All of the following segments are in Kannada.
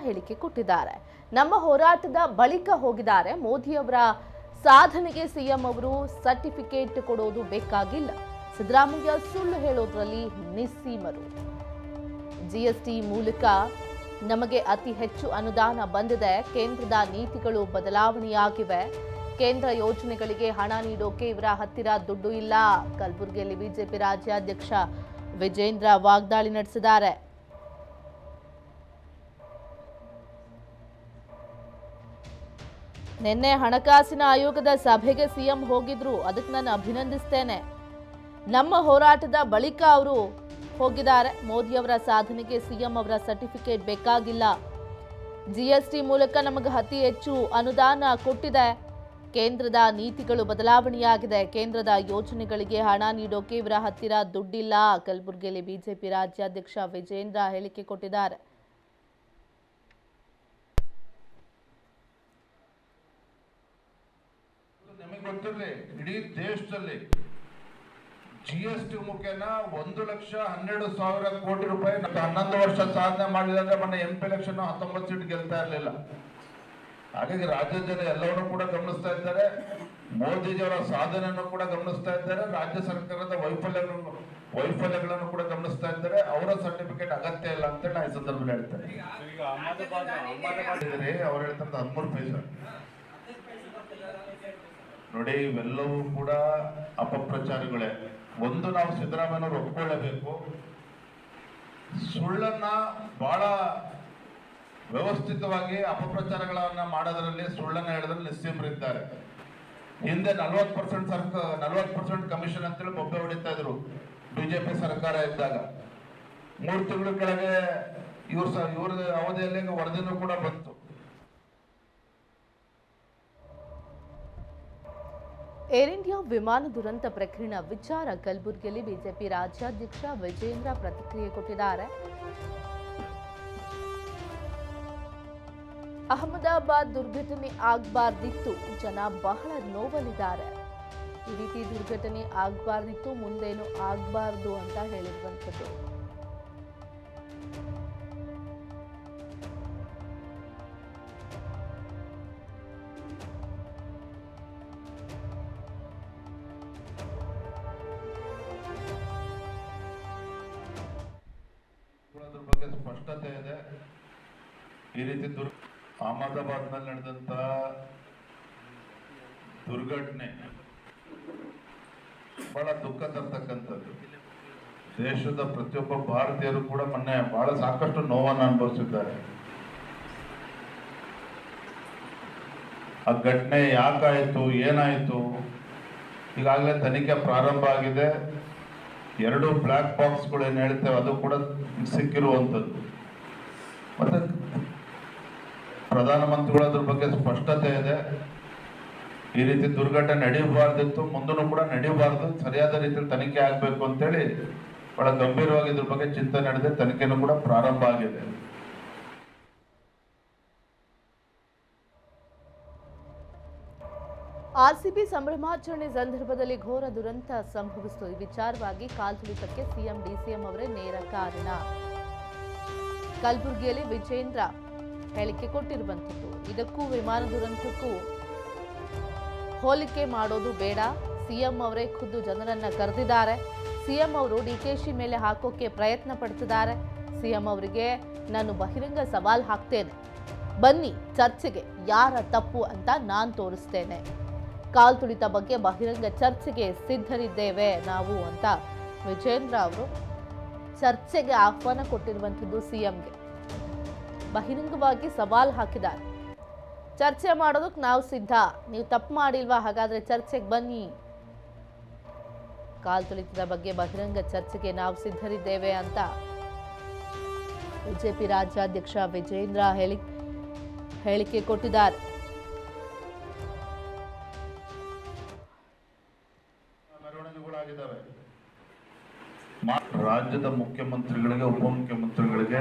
ಹೇಳಿಕೆ ಕೊಟ್ಟಿದ್ದಾರೆ. ನಮ್ಮ ಹೋರಾಟದ ಬಳಿಕ ಹೋಗಿದ್ದಾರೆ. ಮೋದಿಯವರ ಸಾಧನೆಗೆ ಸಿಎಂ ಅವರು ಸರ್ಟಿಫಿಕೇಟ್ ಕೊಡೋದು ಬೇಕಾಗಿಲ್ಲ. ಸಿದ್ದರಾಮಯ್ಯ ಸುಳ್ಳು ಹೇಳೋದ್ರಲ್ಲಿ ನಿಸ್ಸೀಮರು. ಜಿಎಸ್ಟಿ ಮೂಲಕ ನಮಗೆ ಅತಿ ಹೆಚ್ಚು ಅನುದಾನ ಬಂದಿದೆ. ಕೇಂದ್ರದ ನೀತಿಗಳು ಬದಲಾವಣೆಯಾಗಿವೆ. ಕೇಂದ್ರ ಯೋಜನೆಗಳಿಗೆ ಹಣ ನೀಡೋಕೆ ಇವರ ಹತ್ತಿರ ದುಡ್ಡು ಇಲ್ಲ. ಕಲಬುರಗಿಯಲ್ಲಿ ಬಿಜೆಪಿ ರಾಜ್ಯಾಧ್ಯಕ್ಷ ವಿಜೇಂದ್ರ ವಾಗ್ದಾಳಿ ನಡೆಸಿದ್ದಾರೆ. ನಿನ್ನೆ ಹಣಕಾಸಿನ ಆಯೋಗದ ಸಭೆಗೆ ಸಿಎಂ ಹೋಗಿದ್ರು. ಅದಕ್ಕೆ ನಾನು ಅಭಿನಂದಿಸ್ತೇನೆ. ನಮ್ಮ ಹೋರಾಟದ ಬಳಿಕ ಅವರು ಹೋಗಿದ್ದಾರೆ. ಮೋದಿಯವರ ಸಾಧನೆಗೆ ಸಿಎಂ ಅವರ ಸರ್ಟಿಫಿಕೇಟ್ ಬೇಕಾಗಿಲ್ಲ. ಜಿಎಸ್ಟಿ ಮೂಲಕ ನಮಗೆ ಅತಿ ಹೆಚ್ಚು ಅನುದಾನ ಕೊಟ್ಟಿದೆ. ಕೇಂದ್ರದ ನೀತಿಗಳು ಬದಲಾವಣೆಯಾಗಿದೆ. ಕೇಂದ್ರದ ಯೋಜನೆಗಳಿಗೆ ಹಣ ನೀಡೋಕೆ ಇವರ ಹತ್ತಿರ ದುಡ್ಡಿಲ್ಲ. ಕಲಬುರಗಿಯಲ್ಲಿ ಬಿಜೆಪಿ ರಾಜ್ಯಾಧ್ಯಕ್ಷ ವಿಜೇಂದ್ರ ಹೇಳಿಕೆ ಕೊಟ್ಟಿದ್ದಾರೆ. ನಮಗೆ ಗೊತ್ತಿರಲಿ, ಇಡೀ ದೇಶದಲ್ಲಿ ಜಿಎಸ್ಟಿ ಮುಖೇನ 1,12,000 ಕೋಟಿ ರೂಪಾಯಿ 11 ವರ್ಷ ಸಾಧನೆ ಮಾಡಿದ್ರೆ ಮೊನ್ನೆ MP ಎಲೆಕ್ಷನ್ 19 ಸೀಟ್ ಗೆಲ್ತಾ ಇರಲಿಲ್ಲ. ಹಾಗಾಗಿ ರಾಜ್ಯದ ಜನ ಎಲ್ಲವನ್ನೂ ಕೂಡ ಗಮನಿಸ್ತಾ ಇದ್ದಾರೆ. ಮೋದಿಜಿಯವರ ಸಾಧನೆಯನ್ನು ಕೂಡ ಗಮನಿಸ್ತಾ ಇದ್ದಾರೆ. ರಾಜ್ಯ ಸರ್ಕಾರದ ವೈಫಲ್ಯಗಳನ್ನು ಕೂಡ ಗಮನಿಸ್ತಾ ಇದ್ದಾರೆ. ಅವರ ಸರ್ಟಿಫಿಕೇಟ್ ಅಗತ್ಯ ಇಲ್ಲ ಅಂತ ನಾನು ಈ ಸಂದರ್ಭದಲ್ಲಿ ಹೇಳ್ತೇನೆ. ಅವ್ರು ಹೇಳ್ತಾರೆ 13 ಪೈಸೆ ನೋಡಿ. ಇವೆಲ್ಲವೂ ಕೂಡ ಅಪಪ್ರಚಾರಗಳೇ. ಒಂದು, ನಾವು ಸಿದ್ದರಾಮಯ್ಯನವರು ಒಪ್ಕೊಳ್ಳಬೇಕು. ಸುಳ್ಳನ್ನ ಬಹಳ ವ್ಯವಸ್ಥಿತವಾಗಿ ಅಪಪ್ರಚಾರಗಳನ್ನ ಮಾಡೋದ್ರಲ್ಲಿ, ಸುಳ್ಳನ್ನ ಹೇಳೋದ್ರಲ್ಲಿ ನಿಸ್ಸೀಮರಿದ್ದಾರೆ. ಹಿಂದೆ 40% ಕಮಿಷನ್ ಅಂತೇಳಿ ಬೊಬ್ಬೆ ಹೊಡಿತಾ ಇದ್ರು ಬಿಜೆಪಿ ಸರ್ಕಾರ ಇದ್ದಾಗ. 3 ತಿಂಗಳ ಕೆಳಗೆ ಇವ್ರ ಅವಧಿಯಲ್ಲಿ ವರದಿನೂ ಕೂಡ ಬಂತು. ಏರ್ ಇಂಡಿಯಾ ವಿಮಾನ ದುರಂತ ಪ್ರಕರಣ ವಿಚಾರ ಕಲಬುರಗಿಯಲ್ಲಿ ಬಿಜೆಪಿ ರಾಜ್ಯಾಧ್ಯಕ್ಷ ವಿಜೇಂದ್ರ ಪ್ರತಿಕ್ರಿಯೆ ಕೊಟ್ಟಿದ್ದಾರೆ. ಅಹಮದಾಬಾದ್ ದುರ್ಘಟನೆ ಆಗಬಾರ್ದಿತ್ತು. ಜನ ಬಹಳ ನೋವಲ್ಲಿದ್ದಾರೆ. ಈ ರೀತಿ ದುರ್ಘಟನೆ ಆಗಬಾರ್ದಿತ್ತು, ಮುಂದೇನು ಆಗಬಾರ್ದು ಅಂತ ಹೇಳಿರುವಂಥದ್ದು. ಬಗ್ಗೆ ಸ್ಪಷ್ಟತೆ ಇದೆ. ಈ ರೀತಿ ಅಹಮದಾಬಾದ್ ನಲ್ಲಿ ನಡೆದಂತ ದುರ್ಘಟನೆ ಬಹಳ ದುಃಖ ತರ್ತಕ್ಕಂಥದ್ದು. ದೇಶದ ಪ್ರತಿಯೊಬ್ಬ ಭಾರತೀಯರು ಕೂಡ ಮೊನ್ನೆ ಬಹಳ ಸಾಕಷ್ಟು ನೋವನ್ನು ಅನುಭವಿಸಿದ್ದಾರೆ. ಆ ಘಟನೆ ಯಾಕಾಯಿತು, ಏನಾಯಿತು, ಈಗಾಗಲೇ ತನಿಖೆ ಪ್ರಾರಂಭ ಆಗಿದೆ. 2 ಬ್ಲ್ಯಾಕ್ ಬಾಕ್ಸ್ಗಳು ಏನು ಹೇಳ್ತೇವೆ ಅದು ಕೂಡ ಸಿಕ್ಕಿರುವಂಥದ್ದು. ಮತ್ತೆ ಪ್ರಧಾನಮಂತ್ರಿಗಳು ಅದ್ರ ಬಗ್ಗೆ ಸ್ಪಷ್ಟತೆ ಇದೆ. ಈ ರೀತಿ ದುರ್ಘಟನೆ ನಡೆಯಬಾರ್ದಿತ್ತು, ಮುಂದೂ ಕೂಡ ನಡೆಯಬಾರ್ದು, ಸರಿಯಾದ ರೀತಿಯಲ್ಲಿ ತನಿಖೆ ಆಗಬೇಕು ಅಂತೇಳಿ ಬಹಳ ಗಂಭೀರವಾಗಿ ಇದ್ರ ಬಗ್ಗೆ ಚಿಂತನೆ ನಡೆದಿದೆ. ತನಿಖೆನೂ ಕೂಡ ಪ್ರಾರಂಭ ಆಗಿದೆ. ಆರ್ಸಿಬಿ ಸಂಭ್ರಮಾಚರಣೆ ಸಂದರ್ಭದಲ್ಲಿ ಘೋರ ದುರಂತ ಸಂಭವಿಸಿತು. ಈ ವಿಚಾರವಾಗಿ ಕಾಲ್ತುಳಿತಕ್ಕೆ ಸಿಎಂ ಡಿಸಿಎಂ ಅವರೇ ನೇರ ಕಾರಣ. ಕಲಬುರಗಿಯಲ್ಲಿ ವಿಜೇಂದ್ರ ಹೇಳಿಕೆ ಕೊಟ್ಟಿರುವಂಥದ್ದು. ಇದಕ್ಕೂ ವಿಮಾನ ದುರಂತಕ್ಕೂ ಹೋಲಿಕೆ ಮಾಡೋದು ಬೇಡ. ಸಿಎಂ ಅವರೇ ಖುದ್ದು ಜನರನ್ನ ಕರೆದಿದ್ದಾರೆ. ಸಿಎಂ ಅವರು ಡಿಕೆಶಿ ಮೇಲೆ ಹಾಕೋಕೆ ಪ್ರಯತ್ನ ಪಡ್ತಿದ್ದಾರೆ. ಸಿಎಂ ಅವರಿಗೆ ನಾನು ಬಹಿರಂಗ ಸವಾಲ್ ಹಾಕ್ತೇನೆ, ಬನ್ನಿ ಚರ್ಚೆಗೆ, ಯಾರ ತಪ್ಪು ಅಂತ ನಾನು ತೋರಿಸ್ತೇನೆ. ಕಾಲ್ತುಳಿತ ಬಗ್ಗೆ ಬಹಿರಂಗ ಚರ್ಚೆಗೆ ಸಿದ್ಧರಿದ್ದೇವೆ ನಾವು ಅಂತ ವಿಜೇಂದ್ರ ಅವರು ಚರ್ಚೆಗೆ ಆಹ್ವಾನ ಕೊಟ್ಟಿರುವಂಥದ್ದು. ಸಿಎಂಗೆ ಬಹಿರಂಗವಾಗಿ ಸವಾಲ್ ಹಾಕಿದ್ದಾರೆ. ಚರ್ಚೆ ಮಾಡೋದಕ್ಕೆ ನಾವು ಸಿದ್ಧ, ನೀವು ತಪ್ಪು ಮಾಡಿಲ್ವಾ, ಹಾಗಾದ್ರೆ ಚರ್ಚೆಗೆ ಬನ್ನಿ. ಕಾಲ್ತುಳಿತದ ಬಗ್ಗೆ ಬಹಿರಂಗ ಚರ್ಚೆಗೆ ನಾವು ಸಿದ್ಧರಿದ್ದೇವೆ ಅಂತ ಬಿಜೆಪಿ ರಾಜ್ಯಾಧ್ಯಕ್ಷ ವಿಜೇಂದ್ರ ಹೇಳಿಕೆ ಕೊಟ್ಟಿದ್ದಾರೆ. ರಾಜ್ಯದ ಮುಖ್ಯಮಂತ್ರಿಗಳಿಗೆ, ಉಪಮುಖ್ಯಮಂತ್ರಿಗಳಿಗೆ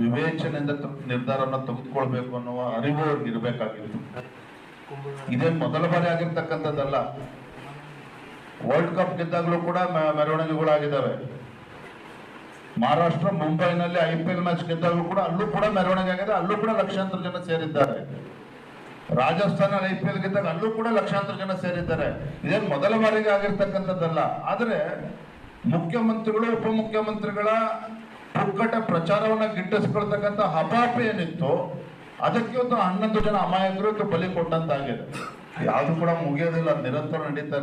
ವಿವೇಚನೆಯಿಂದ ನಿರ್ಧಾರವನ್ನು ತೆಗೆದುಕೊಳ್ಬೇಕು ಅನ್ನುವ ಅರಿವು ಅವ್ರಿಗೆ ಇರಬೇಕಾಗಿತ್ತು. ಇದೇ ಮೊದಲ ಬಾರಿ ಆಗಿರ್ತಕ್ಕಂಥದ್ದಲ್ಲ. ವರ್ಲ್ಡ್ ಕಪ್ ಗೆದ್ದಾಗಲೂ ಕೂಡ ಮೆರವಣಿಗೆಗಳಾಗಿದ್ದಾವೆ. ಮಹಾರಾಷ್ಟ್ರ ಮುಂಬೈನಲ್ಲಿ IPL ಮ್ಯಾಚ್ ಗೆದ್ದಾಗ ಕೂಡ ಅಲ್ಲೂ ಕೂಡ ಮೆರವಣಿಗೆ ಆಗಿದೆ, ಅಲ್ಲೂ ಕೂಡ ಲಕ್ಷಾಂತರ ಜನ ಸೇರಿದ್ದಾರೆ. ರಾಜಸ್ಥಾನ IPL ಗೆದ್ದಾಗ ಅಲ್ಲೂ ಕೂಡ ಲಕ್ಷಾಂತರ ಜನ ಸೇರಿದ್ದಾರೆ. ಇದೇನು ಮೊದಲ ಬಾರಿಗೆ ಆಗಿರ್ತಕ್ಕಂಥದ್ದಲ್ಲ. ಆದರೆ ಮುಖ್ಯಮಂತ್ರಿಗಳು ಉಪಮುಖ್ಯಮಂತ್ರಿಗಳ ಪುಕ್ಕಟ ಪ್ರಚಾರವನ್ನ ಗಿಟ್ಟಿಸ್ಕೊಳ್ತಕ್ಕಂಥ ಹಪಾಪ ಏನಿತ್ತು, ಅದಕ್ಕೆ ಇವತ್ತು 11 ಜನ ಅಮಾಯಕರು ಬಲಿ ಕೊಟ್ಟಂತಾಗಿದೆ. ಯಾವುದು ಕೂಡ ಮುಗಿಯೋದಿಲ್ಲ, ನಿರಂತರ ನಡೀತಾ ಇರ್ತದೆ.